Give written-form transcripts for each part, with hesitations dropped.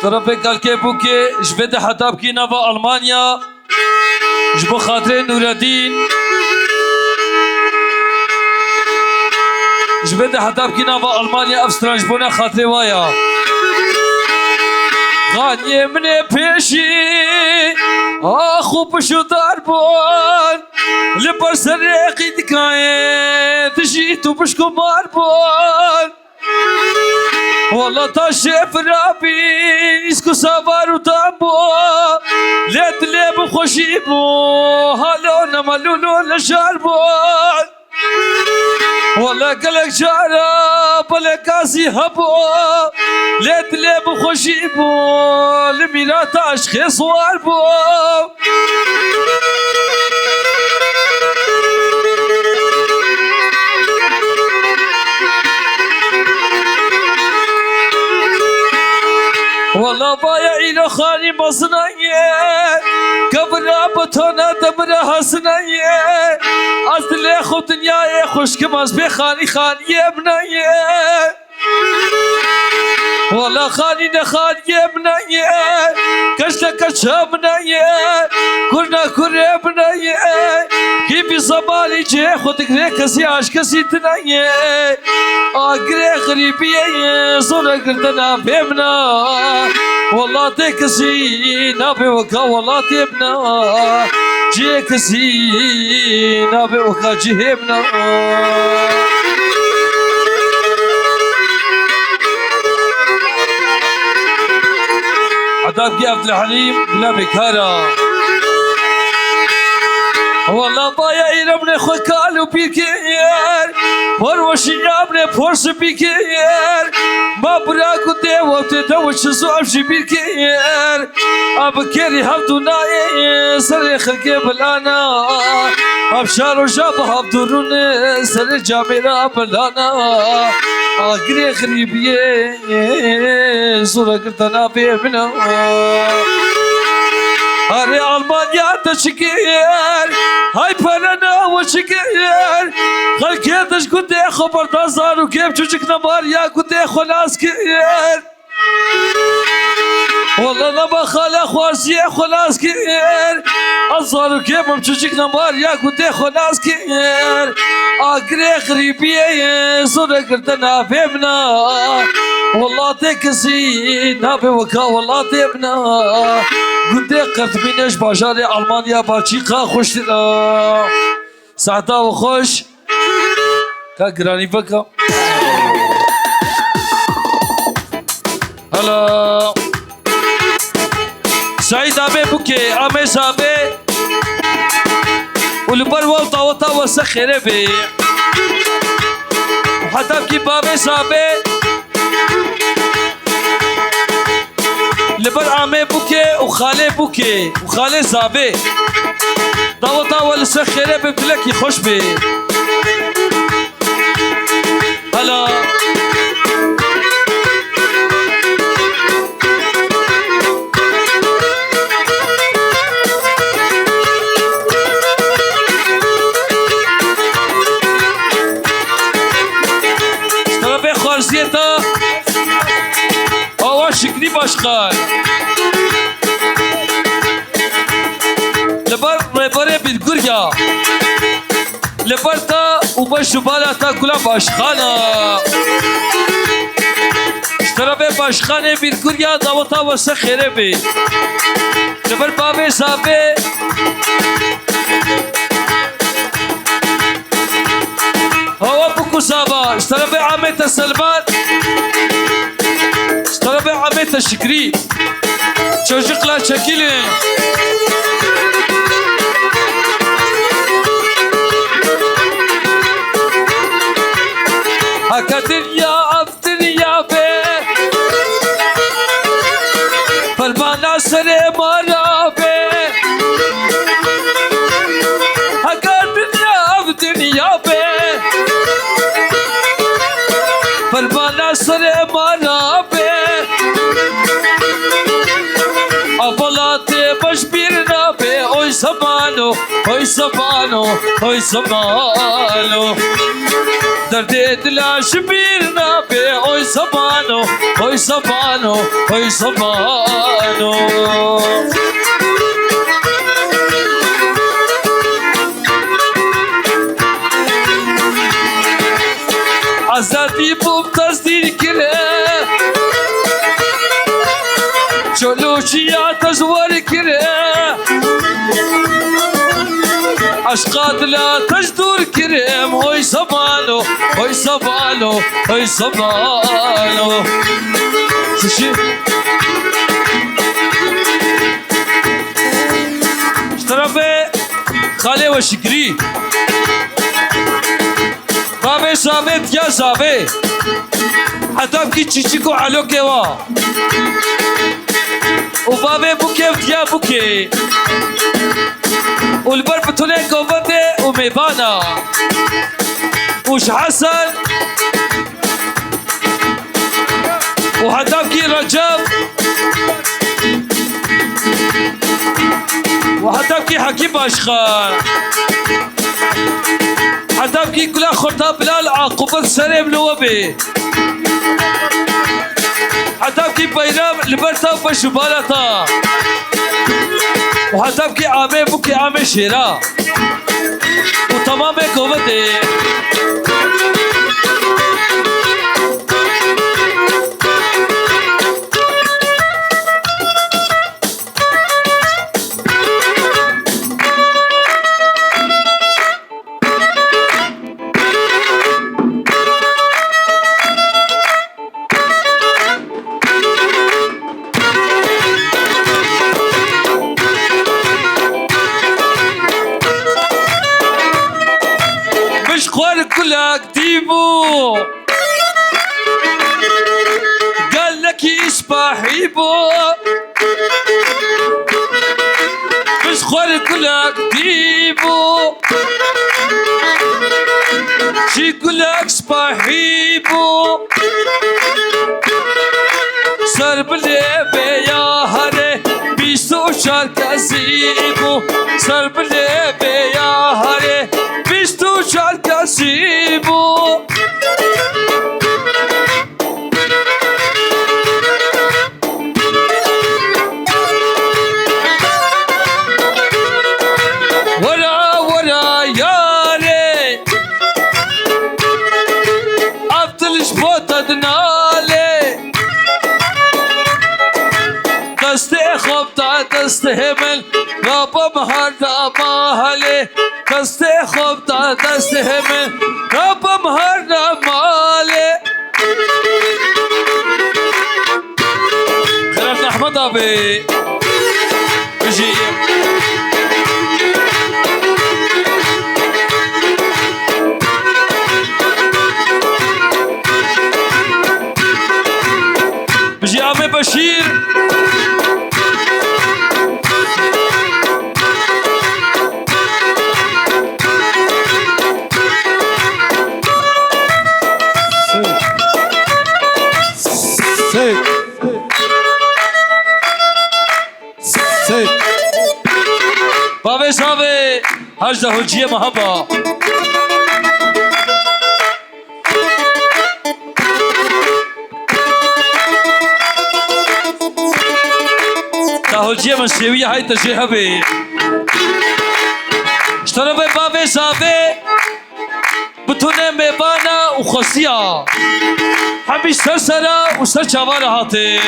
طرفك الكيبوكي جبت حتاب كي نافا ألمانيا جبو خاطرين نور الدين جبت حتاب كي نافا ألمانيا أفستران جبونا خاطري وايا غاني من بيشي أخو بشو داربون لبرسر ريقي دكاين تجيتو بشكو ماربون والله تاشف رابي اسكو سافارو تامبو ليت ليب خوشيبو هالونا مالولو لشاربو والله قلق جارا بلكاسي هبو ليت ليب خوشيبو لميرات اشخيص واربو والله بايا إلى خاني مصنعية كبرا بطونا دبرا حسنية أصلي خو دنياي خوش كماز بخاني خاني ابنية والله خاني نخاني ابنية كشلا كشا ابنية كرنا كرة ابنية كيف صبالي جي خودك ريكسي عشكسي تنية آقري غريبية صورة قردنا بيمنا والله تكسي نابي وكا والله تبنا جيكسي نابي وكا جيبنا عذاب عبد الحليم بلا بكارة والله بايا إلمني خكالو بيكير فروشي يابني فورس بيكير ما براكو ديوة تدوش زوج بيكير أبكيري هبدو ناي سري خلقي بلانا أبشارو جابها بدوروني سري جاميرا بلانا أقري غريبية زورا قرتنا بيبنا هاري ألمانيا تشكير هاي بلانا وشكير خلقي دش كنت خبر تازار وكيف جوجك نماريا كنت خلاص كير والله لما خاله خوارسي خلاص كير أصار وكيف جوجك نماريا كنت خلاص كير أقري غريبية صورة قرتنا فهمنا والله تكسي نابي وكا والله تبنا قلت قرت بينش باجاري ألمانيا بلجيكا خوش سعدا وخوش كاقراني بكا هلا سعيد أبي بوكي أمي سابي والبر وطا وطا وسخر بي وحتى بكي بابي سابي لبر عمي بوكي وخالي بوكي وخالي زابي ضوطا والسخر بي بلكي خوش بي هلا خارزيتا أو شكلي باشخال لبر ريبري بالقرية لبرتا وبشو بالاتا كلها باشخانا اشترى باشخانة بالقرية داوتا وسخيري بي لبر بابي سابي هو بوكو سابا اشترى بعميت سلمان اشترى بعميت شكري çocuklar çekilin hakikaten ya abdin ya be falmana sere mara be hakikaten ya abdin ya be falmana sere mara be أفلاتي بشبيرنا بأي زمانو hoy sabano, hoy sabano. Derde dilaş bir nabe, hoy sabano, hoy sabano, hoy sabano. Azadi bum tasdir kire, çoluşiya tazvar kire. Aşka dila tacdur kirem, hoy sabano, hoy sabano, hoy sabano. Sushi. İştarafe Khale ve Şikri. Babe sabit ya sabit. Hatta ki çiçiko alo keva. O babe buke ya buke. والبرب تونيك وفدي وميبانا وش حسن وهدافكي رجب وهدافكي حكيم أشخار هدافكي كلها خطاب بلال عقوبة سليم لوبي هدافكي بينام لبرتا وشبالتا وهتبكي عامي بكي عامي شيرا وتمام قوتي كلك ديبو قال لك يشبح يبو مش خور كلك ديبو شي كلك شبح يبو صار بالليبي يا هري بيشتو شارك زيبو صار بالليبي يا هري بيشتو شارك زيبو ورا ورا ياري عبدالش بوتا دنالي دسته خوبتا دسته من رابا مهاردا ماهلي دسته خوبتا دسته من رابا مهاردا مالي خلافنا احمد ابي بجي بجي عمي بشير بابي صابي هجده هجيه محبه تهجيه من سويه هاي تجيهبي اشترى بابي صابي بتونه ميبانا وخصيه حبي سرسرة وسر چوار هاته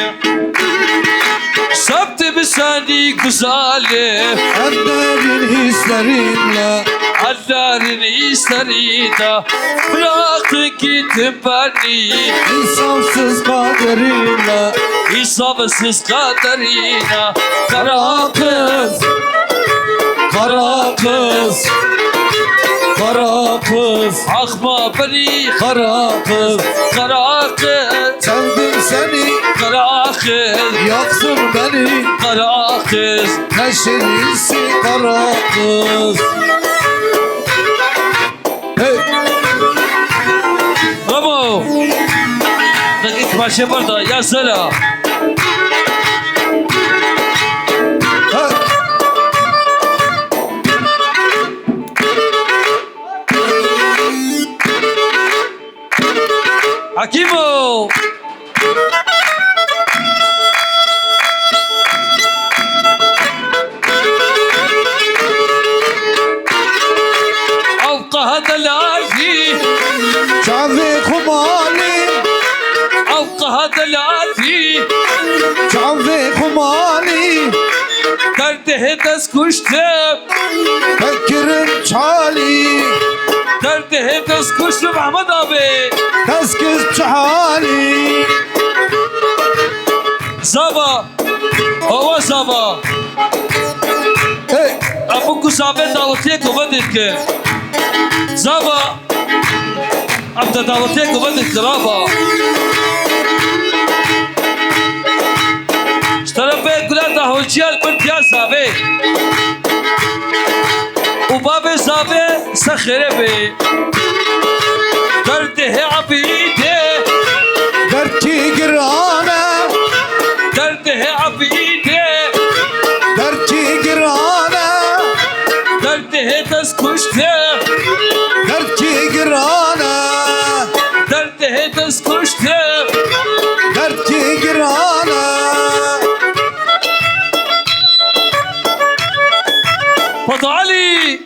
سبت بسانی güzali Ellerin hislerinle Ellerin hisleriyle Bıraktın gittin beni İnsafsız kaderinle İnsafsız kaderine Kara kız Kara kız Kara kız Akma beni Kara kız Kara kız Sevdim seni Kara kız Yaksın beni Kara kız Neşelisi kara kız Hey Bravo Dakik başı burada yazsana Hey حكيمو أوقع هذا العافي شعبي خمالي أوقع هذا العافي شعبي خمالي درده دست کشتم فكر بشحالي درده دست کشتم احمد آبی تسكت بشحالي زابا هو زابا هي ابو کو زابه دعوتیه کو بدید که زابا ابدا دعوتیه کو بدید که رابا طرفه گلال دهوچیال پر دیا زابه و باب زابه سخره به درده عبیده درتي قرانة درده عبیده درتي قرانة درده دست کشته درتي قرانة درده دست کشته درتي قرانة فضو علي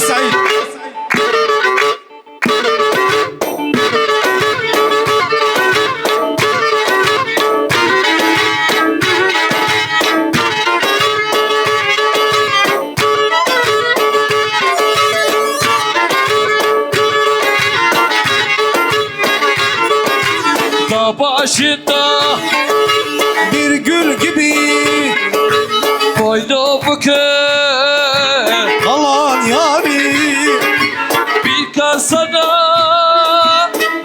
سعيد da başında bir gül gibi koydu buket kalan yari bir kasana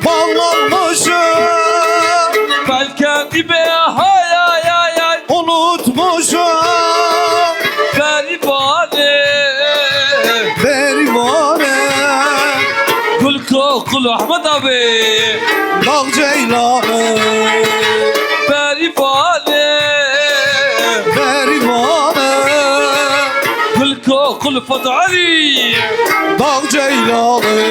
bağlanmışım ben kendime hay hay hay hay unutmuşum garibane pervane kul kokulu Ahmet abi dağ ceylanı garibane pervane kul kokulu Fadu Ali dağ ceylanı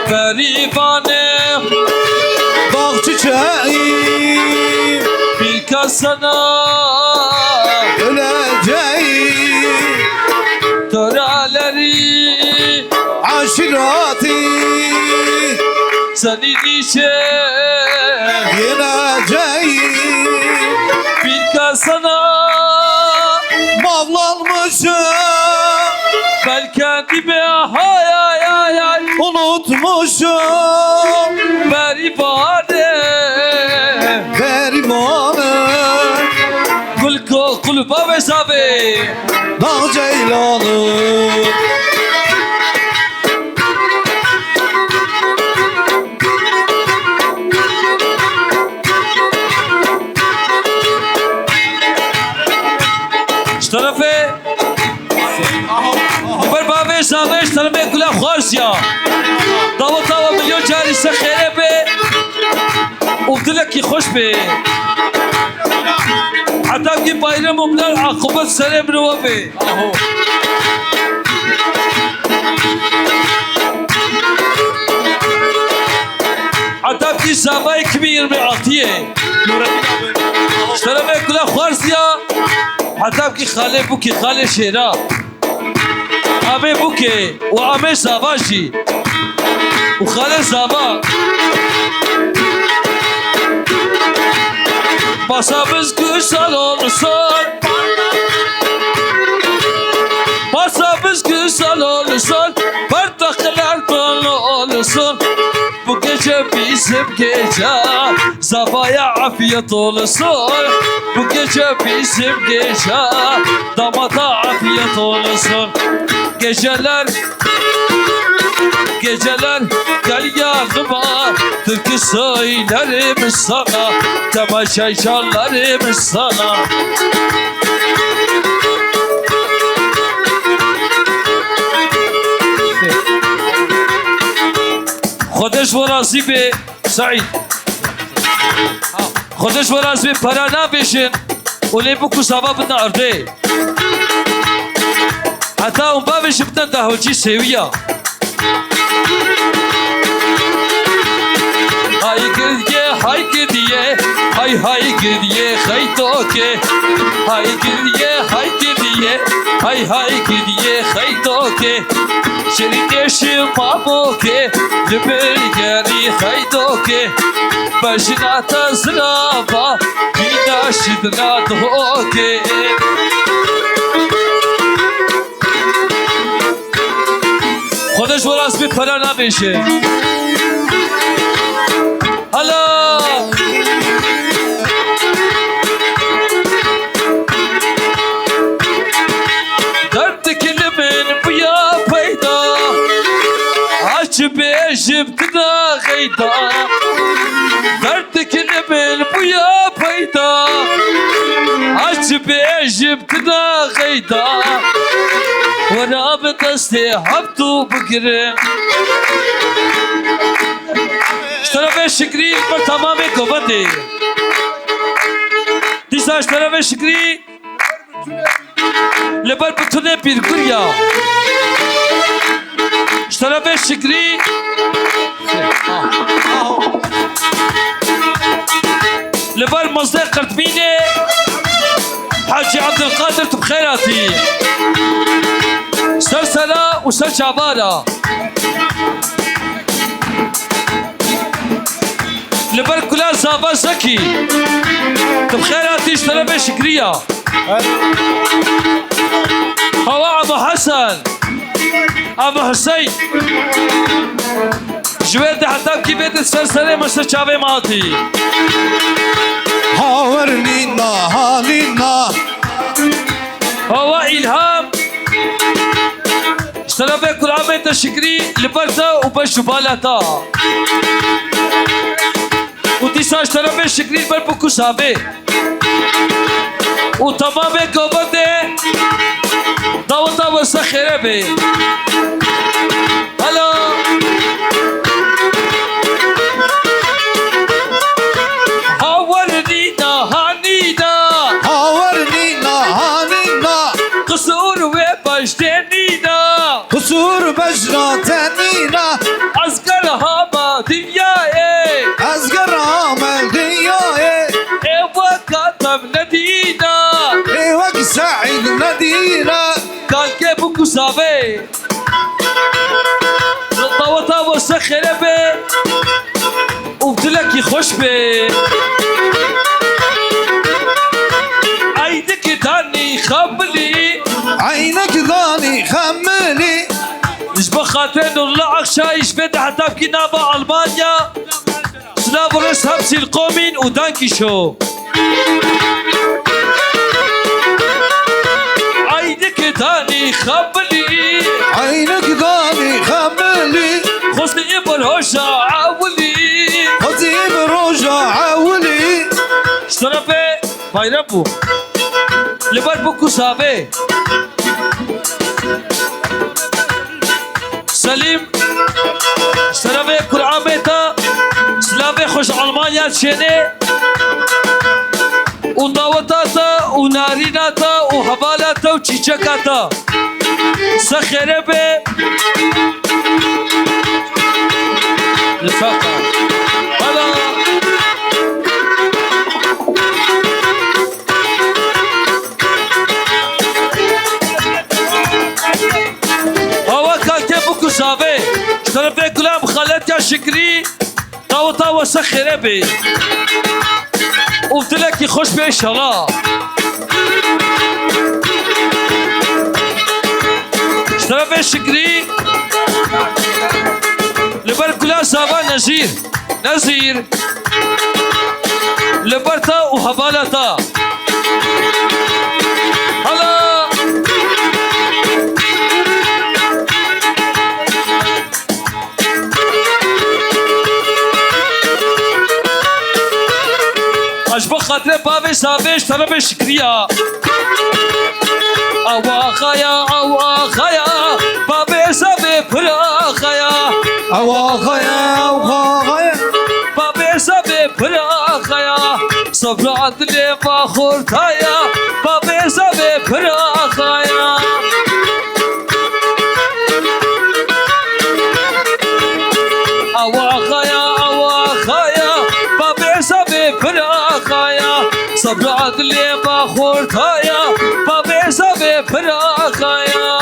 garibane dağ çiçeği bir kasana öleceğim töreleri aşirati senin için yeneceğim bir kasana bağlanmışım ben kendime hay hay hay hay unutmuşum garibane pervane kul kokulu Baba Sabi dağ ceylanı şu tarafı bir Baba Sabi şu tarafı kula خارسيا دوا دوا مليون جاري سخيرة بي وبدلك يخش بي حتى بجي بايرم ومنال عقوبات سلام روابي حتى بجي ساباي كبير بعطية اشترى بي كلها خارسيا حتى بجي خالي بوكي خالي شيرا أبي بوكي وأمي سافاشي وخالي سافا Masamız güzel olsun Masamız güzel olsun Bardaklar dolu olsun Bu gece bizim gece Zavaya afiyet olsun Bu gece bizim gece Damada afiyet olsun Geceler Geceler gel yanıma Türkü söylerim sana Temaşa çalarım sana خودش ورازی به سعید خودش ورازی به پرانا بشن ولی بکو سوا بدن ارده حتی اون بابش بدن دهوچی سویه های گریه های گریه های گریه خی تو که های گریه های گریه خی تو که شریکش مامو که لبرگری خی تو که بجنات زرابا بینا شدنا دو که خودش وراس بی پرا نمیشه هلا درد کلمن بیا پیدا عجب جبتنا غیدا درد کلمن بیا پیدا عجب جبتنا غیدا وانا بدستي حبتو بقرم اشترى شكري تمام قبضي ديسا اشترى شكري لبر بتونه بيركوريا اشترى شكري لبر مصدر قرطبيني حاجي عبد القادر بخيراتي سلسلة وسل شعبانة لبر كلها زابا زكي بخيراتي اشترى بشكرية هوا ابو حسن ابو حسين جويد حتى كي بيت السلسلة مستر شعبي ماتي هاورنينا هالينا هوا إلهام اشترى بكل عامة تشكري لبرتا وبشبالتا وديسا اشترى بشكري بربكو سابي وتمام قبضة دعوتا وسخيرة بي هلا هاورنينا هانينا هاورنينا هالينا قصور وبجدنينا قصور بجراتنينا أزقر هما دنياي أزقر عمل دنياي إيوة كاتم ندينا ايوك سعيد ندينا قال كيفك وسابي طوطا وسخر بي وبتلك خوش بي عينك داني خبلي عينك ضاني خملي مش بخاطرين الله عشا يشبه حتى بكي نابا ألمانيا سلام رس همسي القومين ودانكي شو عينك داني خبلي عينك ضاني خملي خصني إبر هوشا عاولي خذي بروجة عولي اشترى بايربو لبر بوكو سابي سليم اشترى قرعة ميتا سلامي خوش ألمانيا تشيني وداوتاتا وناريناتا وحبالاتا وتشيشكاتا سخيرة بي لفاقة هلا هو كان كيفك سابي اشترى بي كلام خالتها شكري داوتا وسخيرة بي قلت لك يخش بيه شراب اشترى بيه شكري لبر كلها سابا نزير لبرتا وحبالتا هلا اشبه خاطر بابي سابش طلب شكريا او خيا بابي سابي برا خيا أواخيا صبرات لي باخورتايا بابي زبي براخايا أواخايا بابي زبي براخايا صبرات لي باخورتايا بابي زبي براخايا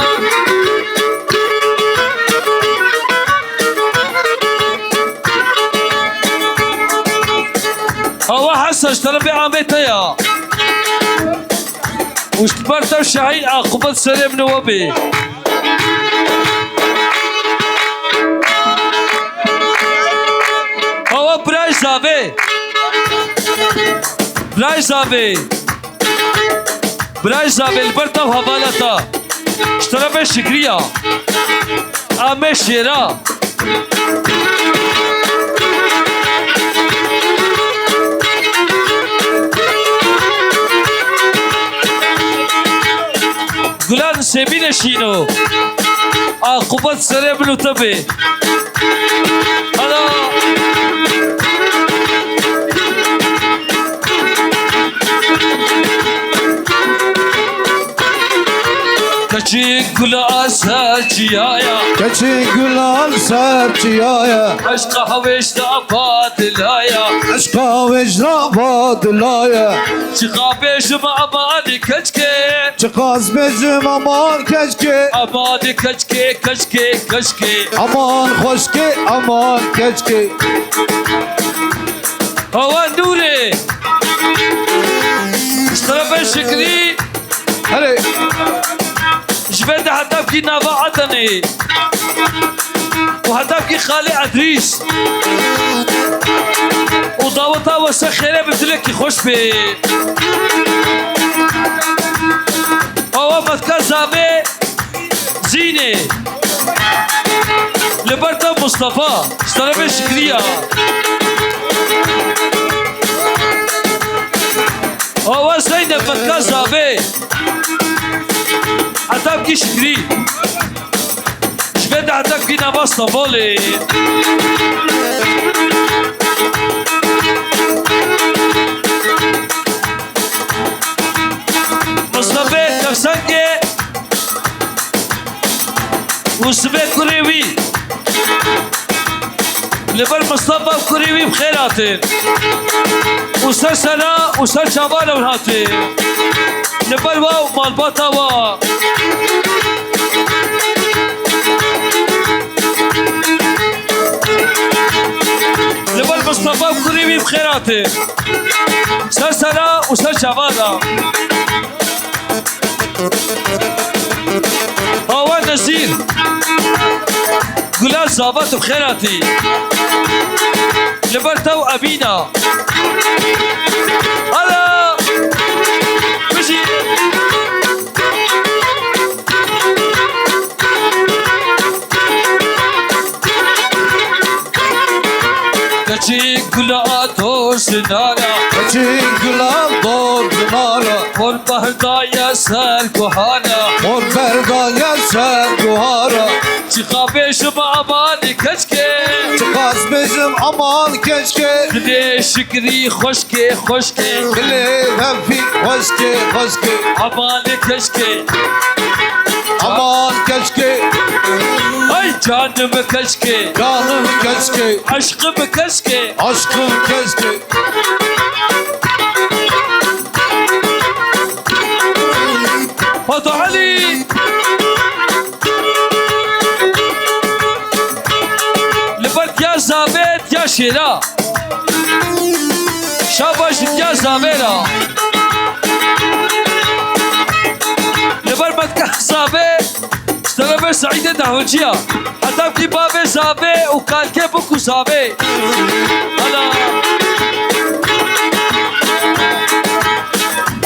هو حسن اشترى بعمتها واشتبرت الشهيد عقبة سليم نوبي هو براي زابي البرتا وهبالتا اشترى بالشكرية عمي شيرا گلان سبی نشینو عاقبت سره بلو تبه حالا کچی گلان سرچیایا کچی گلان سرچیایا عشق هوش داباد لایا عشق وجنا باد لایا چقابش معمانی کچکه چقاز بجم امان کچکه امانی کچکه امان خوشکه امان کچکه هوا نوره اشترى شكري هلی جبت هدف کی نوا عدني وهدف کی خالي ادريس ودعوتها وسخيره بدلك خوش بي هو مذكر زابي زينه لبرتا مصطفى اشترى شكريا هو زينب مذكر زابي هدف کی شكري جبت هدف کی نوا اسطنبولي مصطفى كفسنجي وسبي كوريوي لبر مصطفى كوريوي بخيراتين وسر سنة وسر شعبان ونهاتين لبر واو مالباتا وا لبر مصطفى كوريوي بخيراتين سر سنة وسر شعبان هو نزير قلال زابط بخيراتي لبرتو أبينا هلا مشي كشي قلاتو سنانا کچی گلان دور دنالا خور بهردايا سر كهانا مور بردایا سر گوهارا چخابش معماني كشكي چقاز بجم امان کچکه دلي شكري خوشكي بلی هفی خوشکه خوشکه عماني كشكي امان کچکه اي جانم كشكي canım keşke عشقم كشكي aşkım keşke فتو علي لبرت يا زابت يا شيرا شابش يا زابيرا لبرت يا زابت اشترى سعيدة دهوجيا حتى في باب زابي وكان كيبوكو زابي هلا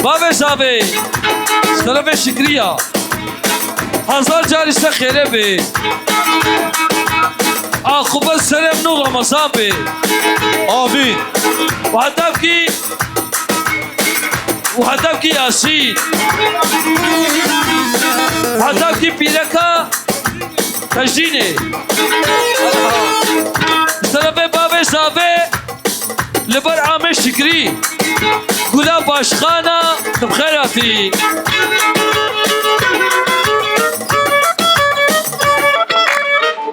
باب زابي اشترى شكريا هزار جاري خيره بي عقب السلام نور رمضان بي amin وهدفكي ياسين وهدفكي بيركا تجديني اشترى باب زابي لبر عامل شكري Gula başkana bxerati.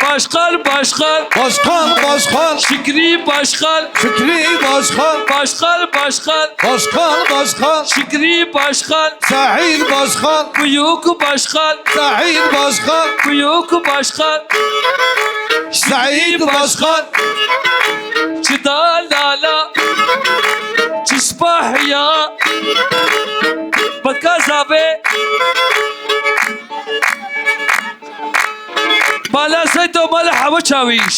Başkan başkan. Başkan başkan. Şükri başkan. Şükrü başkan. Başkan başkan. Başkan başkan. Şükri başkan. Sahil başkan. Büyük başkan. Sahil başkan. Büyük başkan. Sahil başkan. Çıdalala. Çispahya. Bakazabe. مالا زيت ومالا حبة شاويش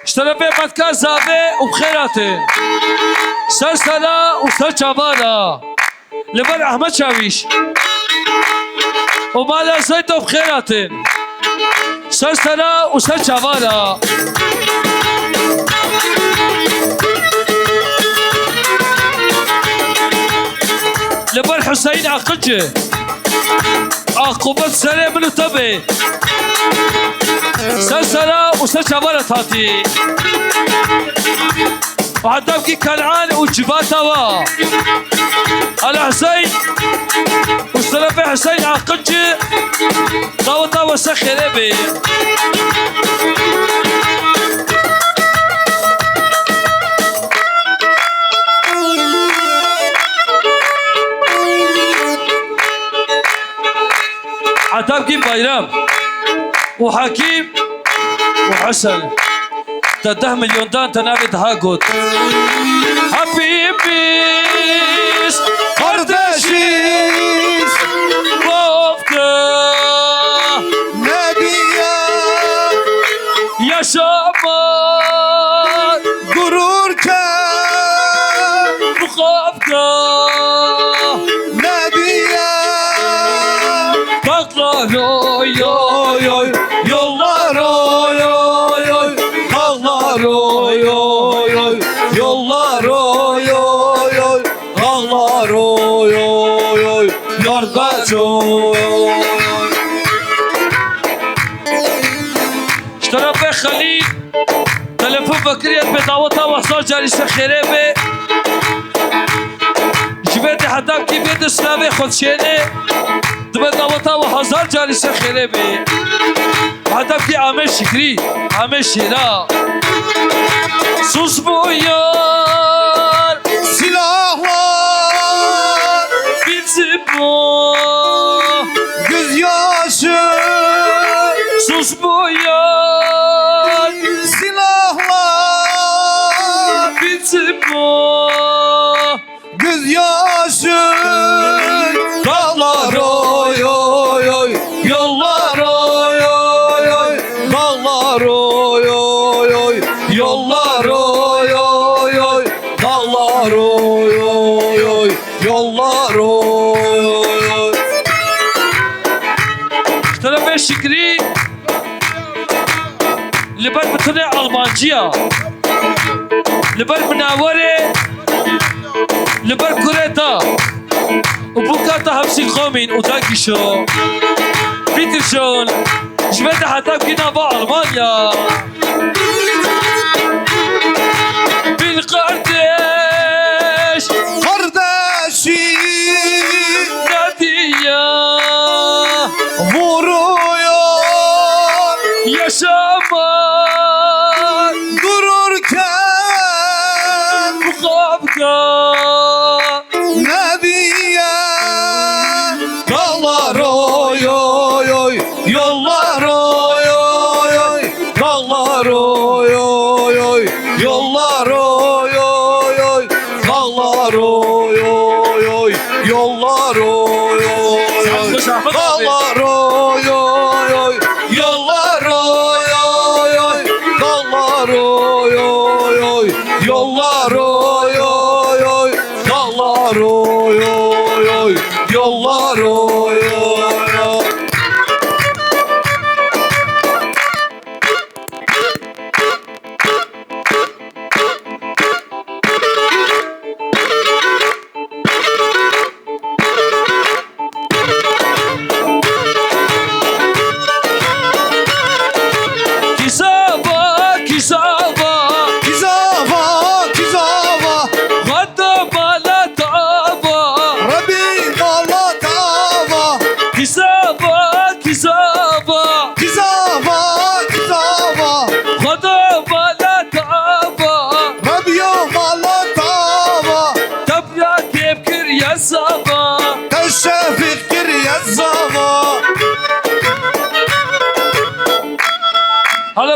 اشترى في مدكا زابي وبخيراته سلسلة وسر شمالة لبن أحمد شاويش ومالا زيت وبخيراته سلسلة وسر شمالة لبن حسين عقجة عقوبة سريع منو تبي سلسلة وسلسلة تاتي وعدمكي كنعان وجباتها على حسين وسلفي حسين عقجي طاوطا وسخي بي عتابكي بايرام وحكيم وحسن 10 مليون دان تنابي تهاجد حبيبيس Kardeşiz. وفقا Nebiye. يا شمال Dururken. وخافقا Nebiye. Kalklar oy oy Oy oy. Yollar oy oy oy. Dağlar oy oy oy. Yollar oy oy oy. Dağlar oy oy oy. Yargaç oy oy. اشترى في خليل تلفون بكرية بدعوتها وحصار جاري سخيرة جبتي حتى بيت اسلامي خود شيني بدعوتها وحصار جاري سخيرة حتى في عامل شكري عامل شيرا sus bu yar Silahlar. bizi bu Gözyaşı. sus bu yar Silahlar. bizi bu Gözyaşı. Dağlar oy oy oy. Yollar oy oy oy. Dağlar oy oy oy. Yollar oy oy oy. Dağlar oy oy oy. Yollar oy oy oy. اشترى في شكري لبن بطلع ألمانجيا لبن مناورة لبن كوريتا وبوكاتا همسي قومين وداكي شو بيتر شون جبت حتى بكينا با ألمانيا بالقردش Kardeşim نادية vuruyor yaşamak dururken bu kavga Nebiye. Dağlar oy oy oy. Yollar oy oy oy. Dağlar oy oy oy. Yollar oy oy oy. Dağlar oy oy oy. Yollar oy oy oy. Dağlar oy oy oy. Yollar oy oy oy. Dağlar oy oy oy. Yollar oy oy oy. Dağlar oy oy oy. Yollar oy oy oy.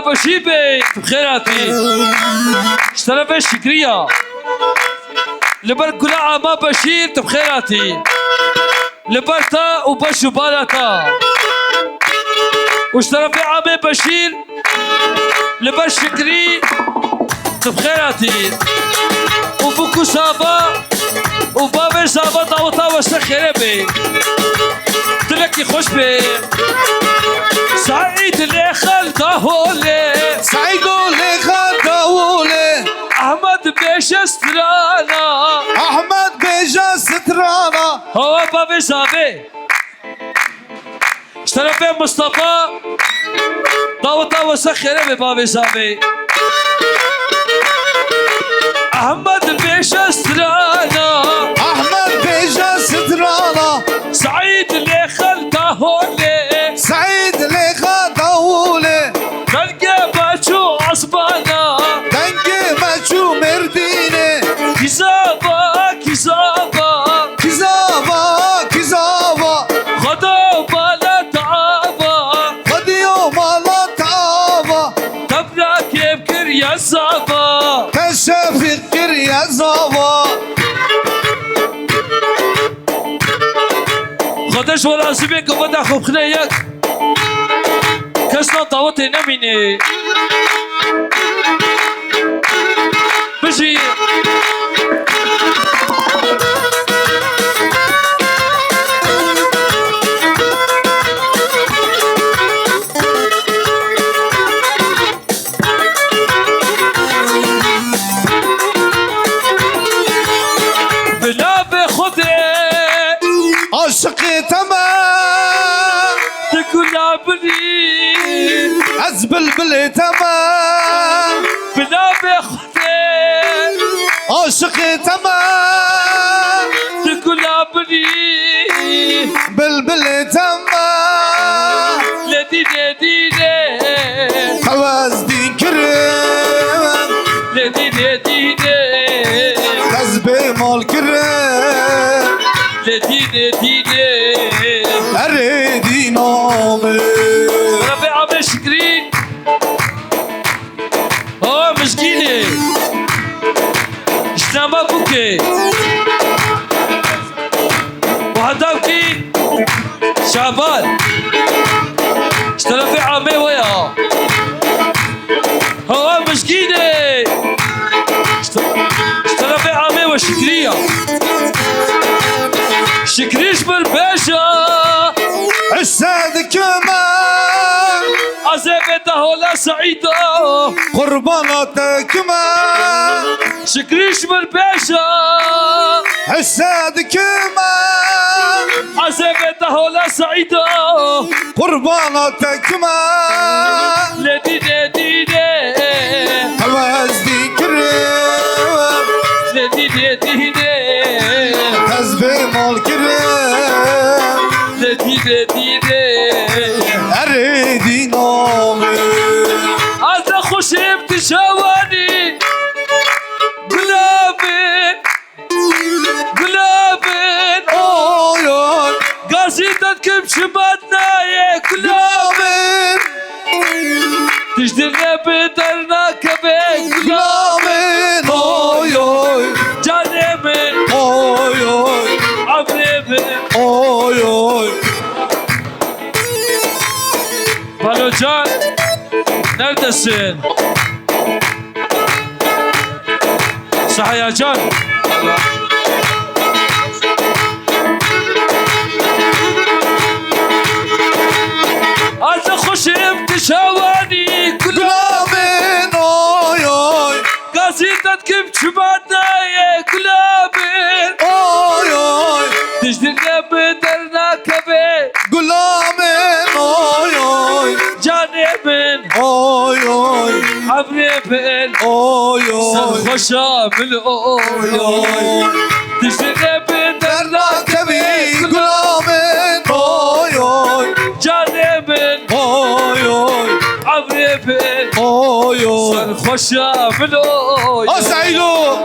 ما بشيبي بخيراتي اشترى شكرية لبر قلعة ما بشير بخيراتي لبرتا وبشو بالتا واشترى في عمي بشير لبر شكري بخيراتي وبوكو سابا وبابي سابا داوتا وسخيري بي تلكي خوش بي سعيد اللي خلطهولي سعيد اللي خلطهولي احمد بيش استرانا احمد بيش استرانا هو بابي سابي اشترى بي مصطفى داوتا وسخيري بي بابي سابي احمد بيش استرانا احمد بيش استرانا سعيد اللي خلطهولي سعيد اللي خلطهولي دنقي باشو عصبانا دنقي باشو مرديني كزابا كزابا كزابا كزابا خدو بالا تعابا خديو بالا تعابا تبنا كيف كريا زابا كشف كريا زابا خدش ولا زبيك وبدا خوب خنيك كسنا طاوتي نميني بجي بلا بخدي عشقي تمام تقول عبري أزبل تمام بلا بخدي عشقي تمام تقول عبري بلبل تمام لديني ديني حواز دين كريم لديني ديني كذبي مال كريم لديني ديني أريدي نومي ربيع مشكري اه مشكيني شنما بوكي وهداوكي شعبان اشترى في عمي ويا هو مشكيني اشترى في عمي وشكرية شكريش بالباشا عساد كمان عزيمته ولا سعيدة قربانتك كمان شكريش بالباشا عساد كمان عزيمته ولا سعيدة قربانتك كمان لديني ديني حواز دين كريم لديني ديني كذبي مال كريم لديني ديني أريدي نومي هذا خوش بتشاواني قلابين قلابين أوي قصيدتك بشباتنا يا قلابين تجدرنا بدرنا كبير لامين أوي جانبين أوي عبريبين أوي بالوجان neredesin? صح يا جان أنت خوش بتشاواني لامين أوي قصيدتك بشباتنا يا قلابين أوي تجدرنا بدرنا كبير لامين أوي جانبين أوي عبريبين أوي سنخشى بالأوي تجدرنا بدرنا كبير كبير لامين أوي جانبين أوي عبريبين أوي سنخشى بالأوي أسعيدو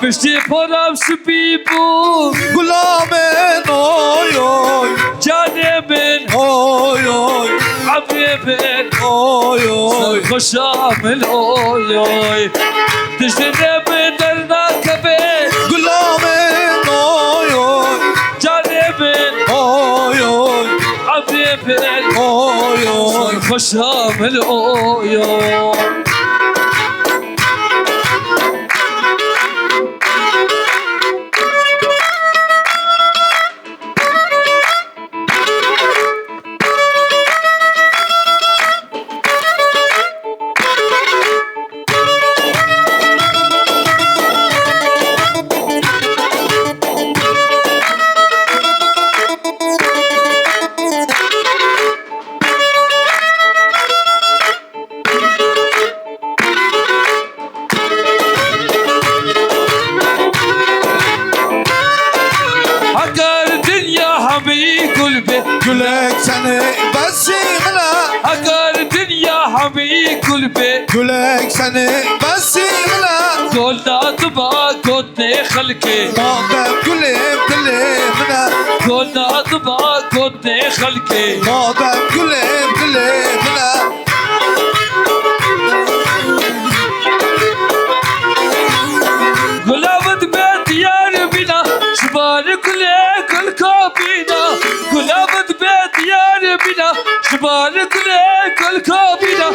پشتی پرم سپی بود غلامن oy oy جان من oy oy عمري من oy oy خوش عامل اوي اوي تجدنا بدرنا كبير غلامن oy oy جاني من oy oy عمري من oy oy خوش عامل اوي اوي Gülek seni besimle اگر دنیا همه کل به Gülek seni besimle گل داد با گد خلقه Madem gülüm dilimine گل داد با گد خلقه Madem gülüm dilimine گلابد به دیار بینا شبار کله کل کابینا گلابد به دیار بینا شبار کله کل کابینا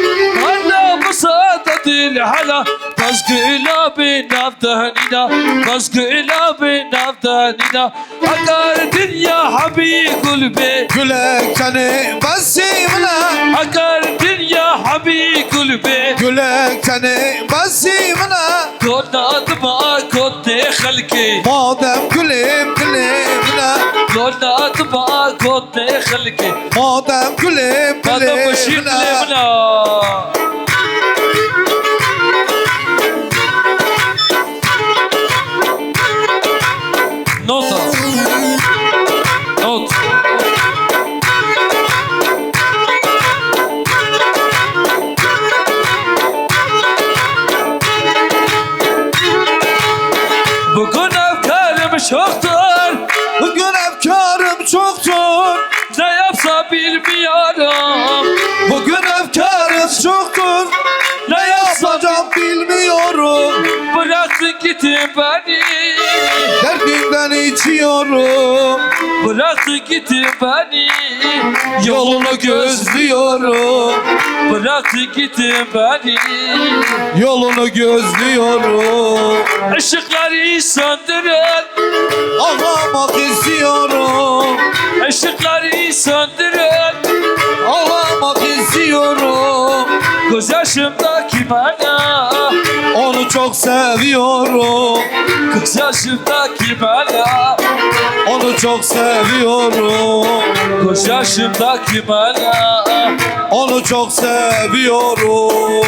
انا مصادت الحلا بس گلاب نفتهنینا بس گلاب نفتهنینا اگر دنیا حبی گل به Gülek seni besimle اگر دنیا حبی گل به Gülek seni besimle گلاد ما گد خلقه Madem gülüm dilimine گلاد ما گد خلقه Madem gülüm هذا بشير dilimine لمنا نوتا نوت بكون أفكاري مش أخطر Bugün efkarım çoktur Ne yapsa bilmiyorum Bugün efkarım çoktur Ne yapsa Yapacağım bilmiyorum bıraktın gittin beni Derdimden içiyorum Bıraktın gittin beni Yolunu gözlüyorum Bıraktın gittin beni Yolunu gözlüyorum Işıkları söndürün Ağlamak istiyorum Işıkları söndürün Ağlamak istiyorum Göz yaşımdaki bana Onu çok seviyorum Göz yaşımdaki bana Onu çok seviyorum Göz yaşımdaki bana Onu çok seviyorum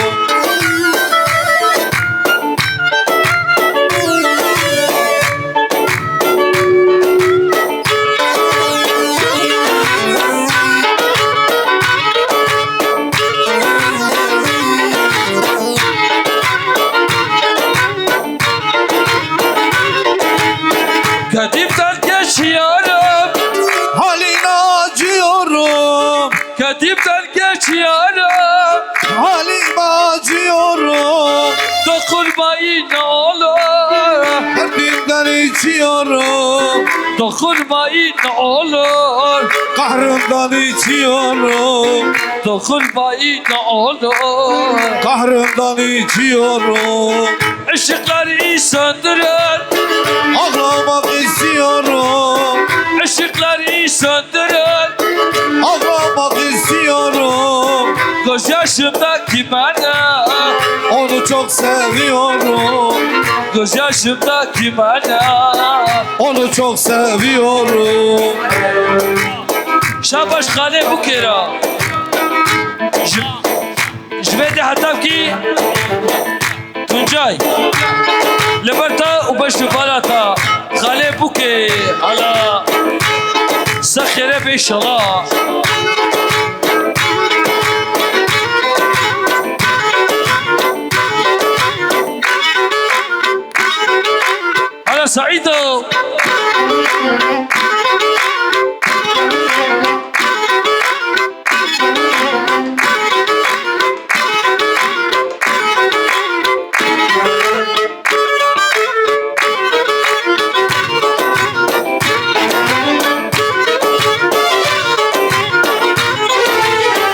Kadimden geçiyorum Haline acıyorum Kadimden geçiyorum Halime acıyorum Dokunmayın ne olur Derdimden içiyorum Dokunmayın ne olur Kahrımdan içiyorum Dokunmayın ne olur Kahrımdan içiyorum Işıkları söndürün Ağlamak istiyorum Işıkları söndürün Ağlamak istiyorum Göz yaşımdaki bana Onu çok seviyorum Göz yaşımdaki bana Onu çok seviyorum شاباش خانه بكرة جبادي حتى تنجاي لبرتا وبش بلاتا خالي بوكي على سخرة ان شاء الله سعيدو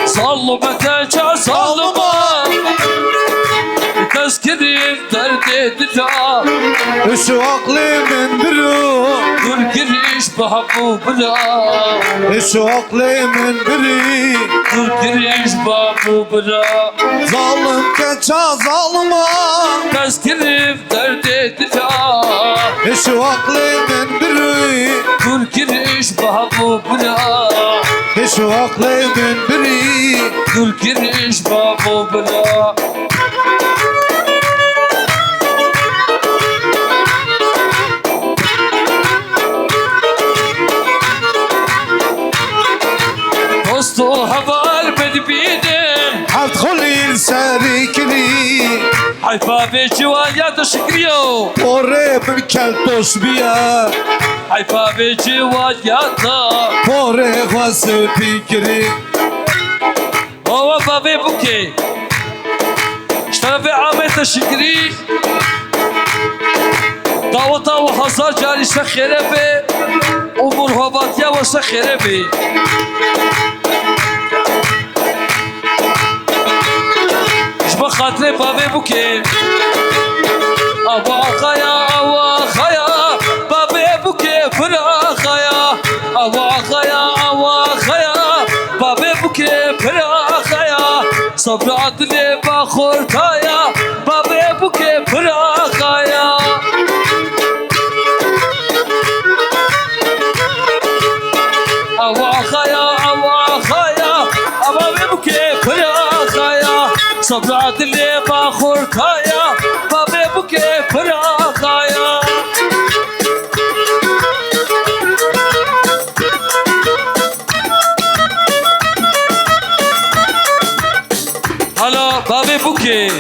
صلوا بكاجا صلوا تذكرين دردي دجا Şu aklımın biri dur giriş mahbubuna Şu aklımın biri dur giriş mahbubuna Zalim kaça zalıma tezkirim derdi dija Şu aklımın biri dur giriş mahbubuna Şu aklımın biri dur giriş mahbubuna dostu havar beni bidin Hadkhulil sarikli hayfa be civan da şükriyo Pore bimkel tosbiya hayfa be civan da Pore vası fikri هو بابي بوكي اشترى في عامة شكري دعوة وحصار جاري سخيرة بي أمور هباتيا وسخيرة بي اشبه خاطري بابي بوكي أوا خيا بابي بوكي فرا خيا أوا خيا بابي بوكي فرا صبر عدلي باخور كايا بابي بوكي فراخايا أوا خايا بابي بوكي فراخايا صبر عدلي باخور كايا بابي بوكي فراخايا حالا بابی بوکه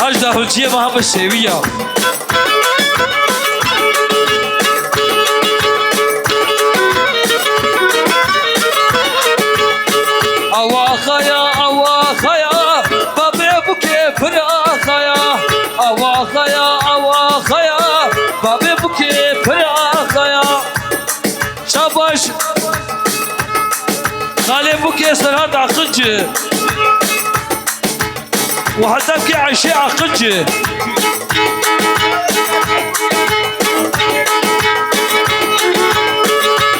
هج دهلچیه محمد شیویه اوا خیا بابی بوکه فرا خیا اوا خیا بابی بوکه فرا خیا شاباش خاله بوکه سرحد عقلچه وحتى بكي عشاء عقلتي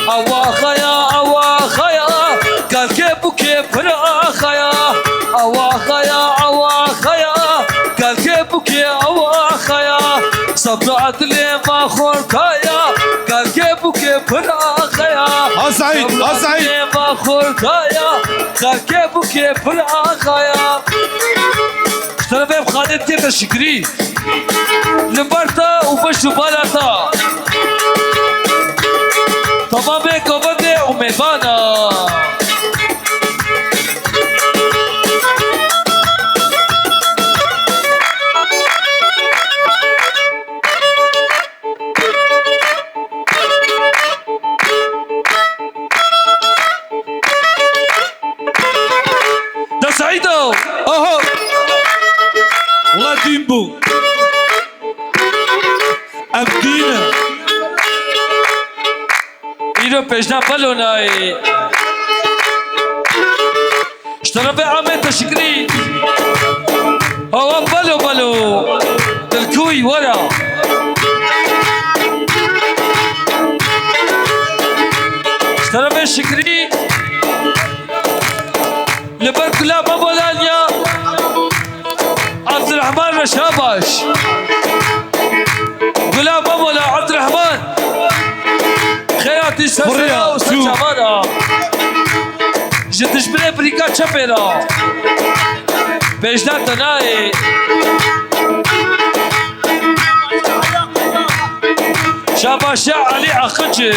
أوا خيا قال كيف فرا خيا أوا خيا قال كيف خيا صبرت لي ما خور خيا قال كيف فرا خيا Azayt ما خور خيا قال كيف فرا خيا ترى بهم خالد كيف الشكري لمبرتا وبشو بالاتا تمام كوبدي وميبانا ده سعيدو Aha Ula dimbu Abdina Iro pejna balonai اشترى بعمة شكري هو بلو الكوي ورا اشترى بالشكري لبرك لا مبولانيا عبد الرحمن رشاباش غلام مولا عبد الرحمن خياتي سريا وسجمانا جدش بلا بريكا شبيرا بيجنا تناي شاباشا علي أخجي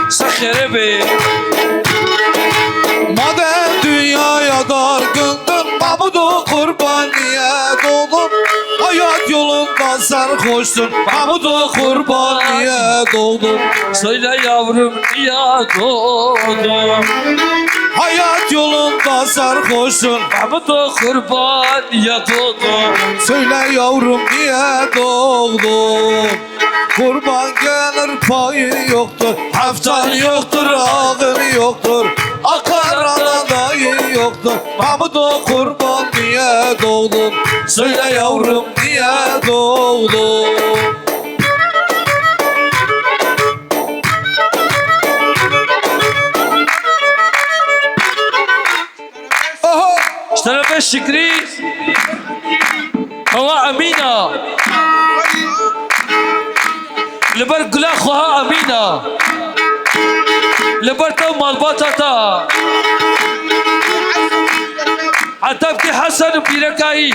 سخيري بي Madem dünyaya dargındım Mahmud'u kurbaniye doldum Ay Hayat yolunda sarhoşsun Mahmud'u kurban niye doğdun? Söyle yavrum niye doğdum? Hayat yolunda sarhoşsun Mahmud'u kurban niye doğdum? Söyle yavrum niye doğdun? Kurban gelir payı yoktur Haftan yoktur ağır yoktur Akar anadayı yoktur Mahmud'u kurban niye doğdun? Söyle yavrum niye doğdun? Aha! اشترى الشكري هو أمينة لبر قلا خوها أمينة لبر تو مالباتاتا عتبكي حسن بيركاي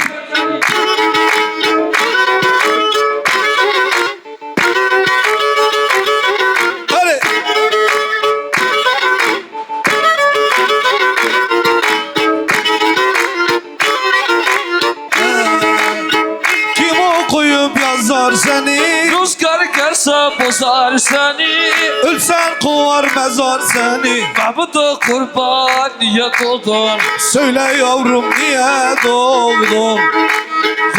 Hadi! Kim okuyup yazar seni? Rüzgar kersa bozar seni Ölsen kovar mezar seni. Mahmud'u kurban niye doğdun? Söyle yavrum niye doğdun?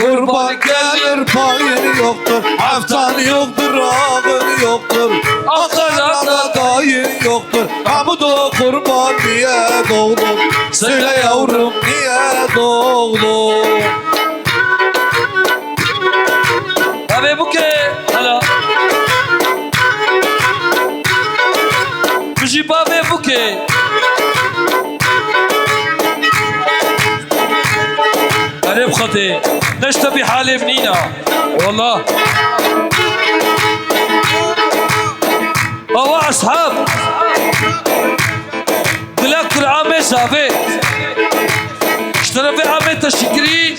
Kurban gelir payın yoktur Haftan yoktur ağın yoktur Akarada dayın yoktur Mahmud'u kurban niye doğdun? Söyle yavrum niye doğdun? Abi bu ke hala Müjib abi bu ke قريب خطي نشتبي حالي بنينا والله هو اصحاب قلت كل عام سافي اشترى في عام تشكري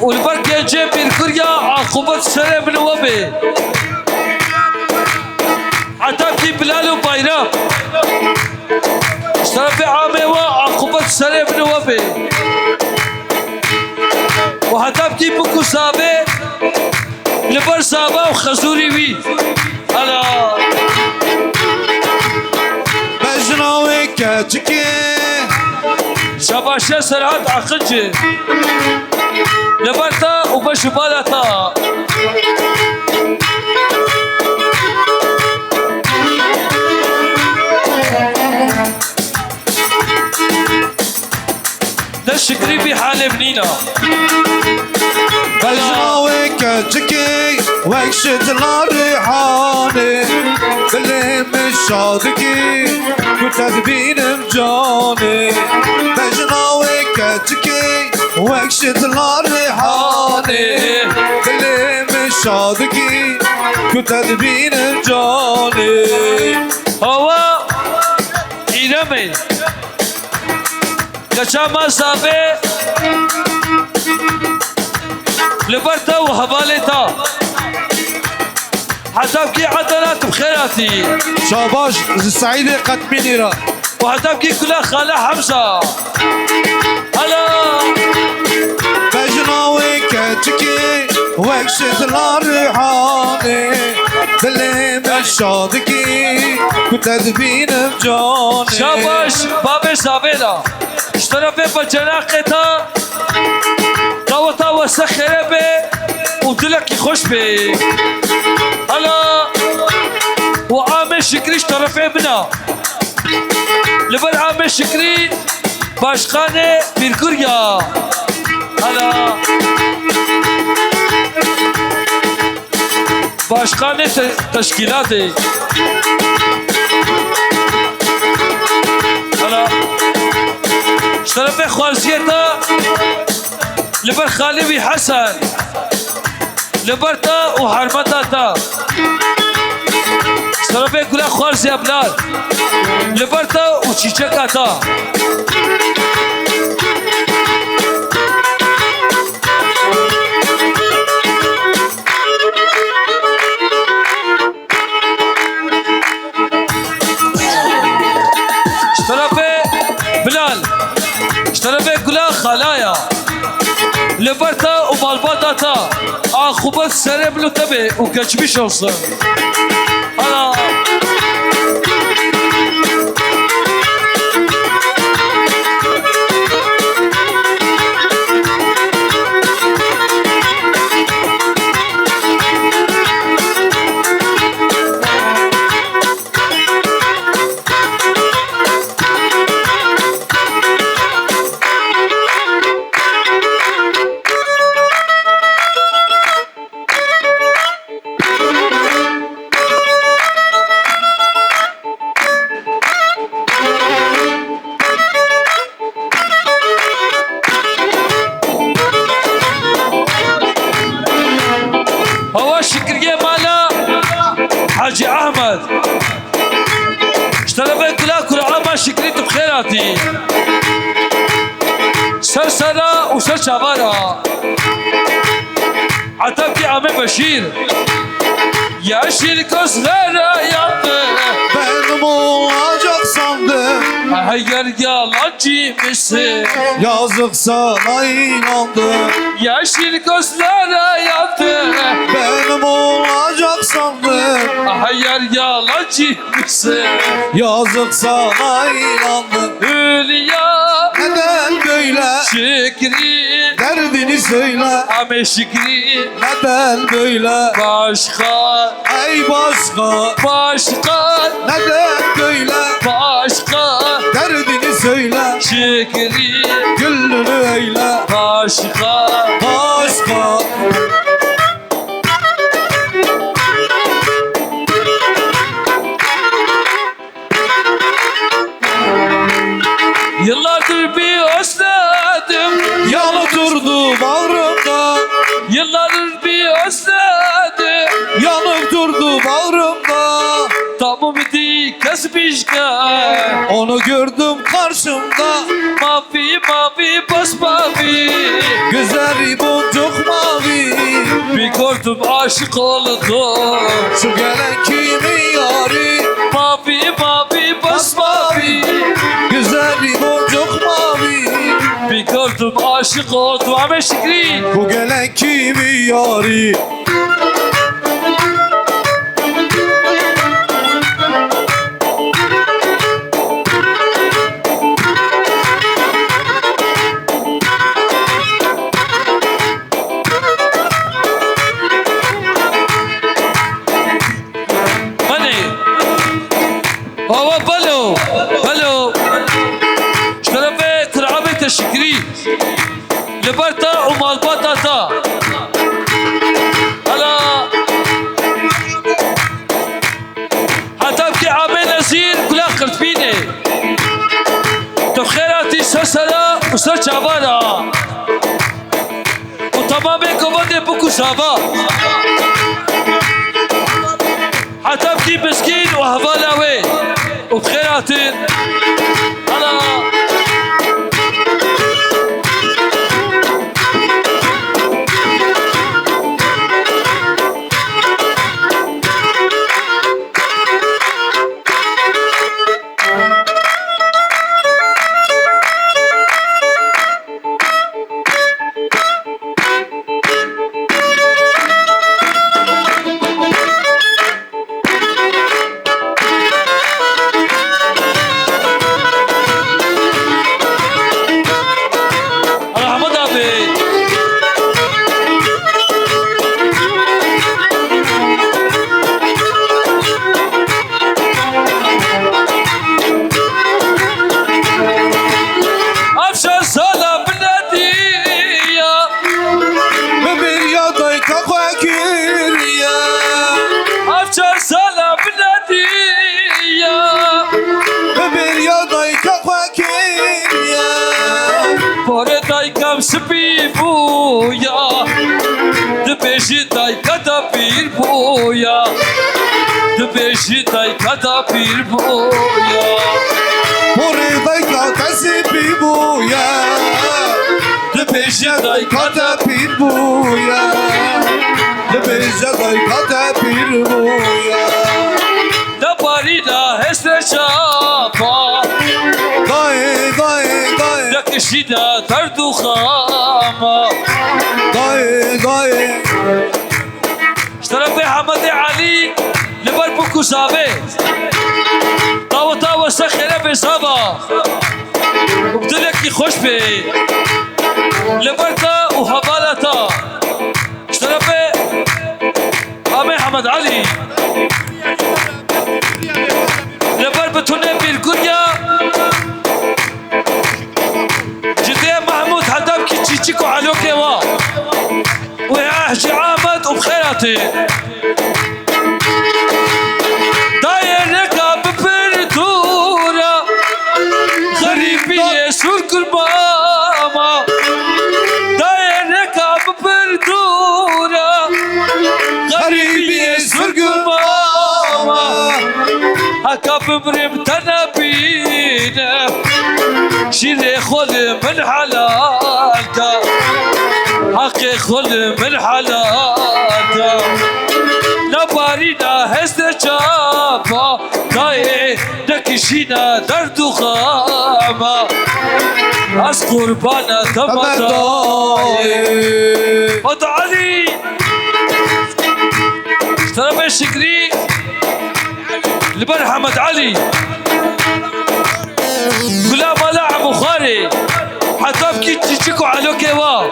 والبرك يجيب الكريا عقوبة سنة من وبي عتبتي بلال وبايرام اشترى في عامي وعقوبة سنة من وبي وهتبتي بكو سابي لبر سابا وخزوري بي أنا Mecnavi keçiki شباشة سرعات عقنجي لبرتا وبشبالتا نشكري بحال بنينا Mecnavi keçiki Vekşitler rihani Dilim şadiki Küted benim cani Mecnavi keçiki Vekşitler rihani Dilim şadiki Küted benim cani هوا إيرامي كشاما سابي لبرتا وهبالتا حتبكي عدلات بخيراتي Şabaş Said Katmi lira وحتبكي كلها خالة حمزة هلا Mecnavi keçiki Vekşitler rihani Dilim şadiki Küted benim cani شاباش بابي سابيلا اشترى بجناقتا قوتا وسخرة بي ودلك يخش بي هلا وعامل شكري اشترى في ابنا لبر عامل شكري باشخانة بيركوريا هلا باشخانة تشكيلاتي هلا اشترى في خوارزيتا لبر خالبي حسن لبرتا وحرمتا تا اشترى في كلها خوارزي ابلاد لبرتا وشيشكا تا اشترى في بلال اشترى في كلها خلايا لبرتا ومالباداتا عقوبات سرب له تبي وكشبيش olsun. Ana هوا شكرية مالا حاجي أحمد اشترى كلها كل عام شكريته بخيراتي سرسرة وسر شابارة عتبكي عمي بشير يا شركة صغيرة يا Benim olacak sandım. hayır yalancıymışsın Yazık sana inandım. yeşil gözlere yattı Benim olacak sandım. hayır yalancıymışsın Yazık sana inandım. Hülya Neden böyle? şükri Derdini söyle. ame şükri Neden böyle? başka Ey başka. başka Neden böyle? başka Derdini söyle. şükri Gönlünü eyle. başka Başka. yıllardır bir özledim Yanı durdu bağrımda. yıllardır bir özledim Yanıp durdu bağrımda. tamam idi kesmişken Onu gördüm karşımda. mavi mavi basmavi Güzel boncuk mavi. bir gördüm aşık oldum Şu gelen kimin yari? mavi mavi basmavi Güzel boncuk mavi. bir gördüm aşık oldum Ahmet Şükri Bu gelen kimin yari? hani هو بلو بلو اشترى تلعبي تشكري لبرتا ومالباتا هلا حتبكي عامل نزير كلها قرتبيني تبخيراتي سلسلة وسر شعبانة وتمامي كوماندي بوكو سافا حتبكي مسكين وهفالاوي وبخيراتي هلا أحمد أبي أبشر سلام بلادية Bir yadayka fakir ya. أبشر سلام بلادية Bir yadayka fakir ya. بوري دايكم سبي بويا دبيشي دايكا دبير بويا دبيشي دايكا دبير بويا Buradayka tesibi bu ya. دبيشي دايكا Katapir bu ya. Bejaday katapir bu ya. دبارينا هسه شابا Day day day. دكشينا دردو خاما اشترى حمد علي لبربوكو صابي طاوة طاوة سخرة بصابة وبدلك خوش بي لبرتا وهبالتا اشترى عمي حمد علي لبر بتونه بالكنيا جدي محمود حدام كي تشيكو على كوا ويحجي عامد وبخيراتي داير ركاب بردورة غريبي يسور كرباما داير ركاب بردورة غريبي يسور كرباما هكا بمرم تنبينا شيري خل من حلالك حقي خل من حلالك نبارينا هزد جابا داي نكشينا درد خاما از قربانا تمداي مد علي اشترى بشكري لبر حمد علي غلام لاعب بخاري حتى بكي تشيكو على كوا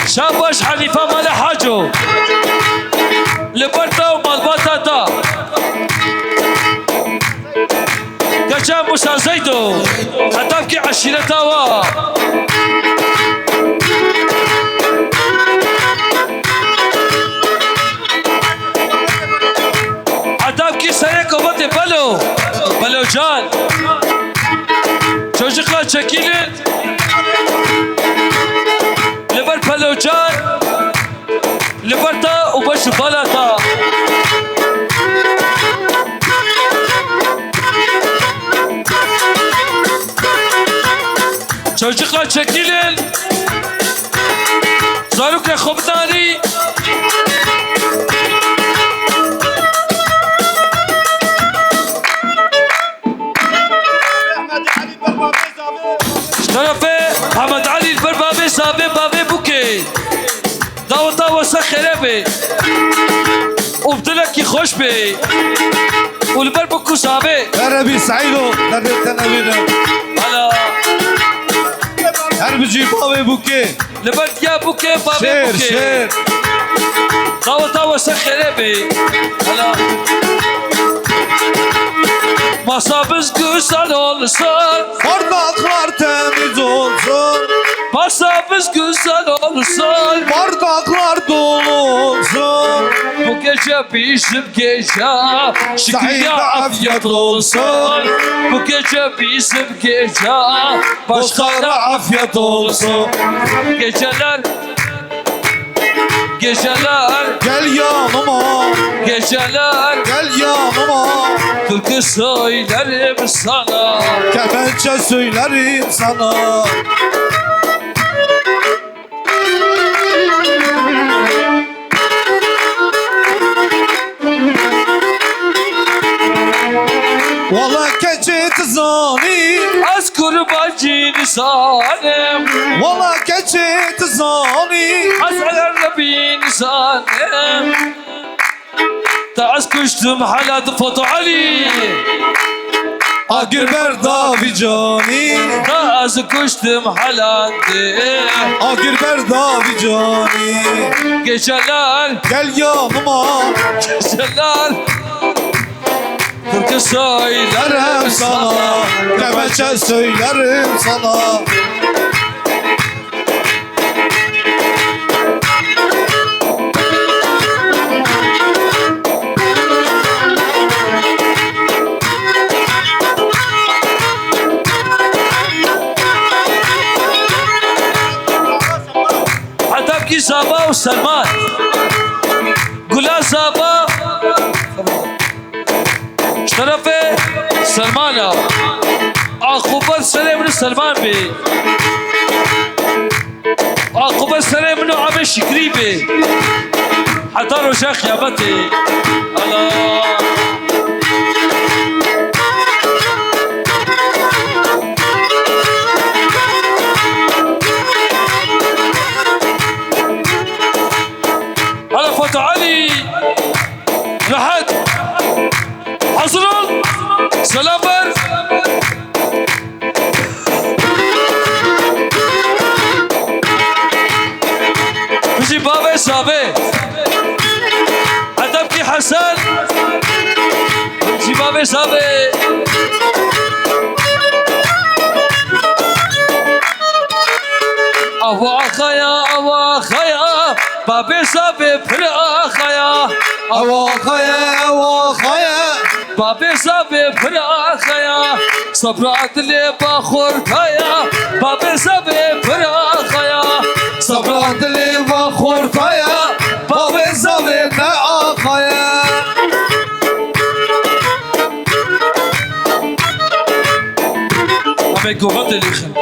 شاباش حنيفة مال حاجو لبرتا ومال باتاتا كشام موسى زيدو حتى بكي عشيرة تاوا حتى سرك وبطي بلو جان çocuklar çekilin لبر بلو جان لبرتا وبش بلاتا çocuklar çekilin Zaruk Khobdani طرفه حمد علي البربابي صابي بابي بوكي داوة سخرة بي وبدلك خوش بي والبربوكو صابي Arabi Saido Nereden evine هلا Harbici Babi Buke لبرت يا بوكي بابي Şer بوكي şer داوة سخرة بي هلا Masamız güzel olsun Bardaklar temiz olsun Masamız güzel olsun Bardaklar dolu olsun Bu gece bizim gece Şükür Saide ya afiyet olsun Bu gece bizim gece Başkana afiyet olsun Geceler Geceler Gel yanıma Geceler Gel yanıma Türkü söylerim sana Kemençe söylerim sana Valla keçi tızani Az kurbancı insanım Valla keçi tızani Az agarrabi insanım تعس كشتم حالات فوتو علي Agir berdavi cani تعس كشتم حالات Agir berdavi cani Geceler Gel yanıma Geceler Türkü söylerim Söylerim sana Kemençe söylerim sana حتى زابا وسلمان قلا زابا شرفه سلمانا عقوبة سنة من سلمان بي عقوبة سنة منه عم شكري بي حتى رجع خيابتي الله سلام بر بشي بابا شابه عدبكي حسن بشي بابا شابه أوا خيا بابا شابه بلا خيا أوا خيا بابا شابه بلا خيا صبرات اللي بخور خيا بابا شابه بلا خيا صبرات اللي بخور خيا بابا شابه بلا خيا أما يكون غطي اللي خير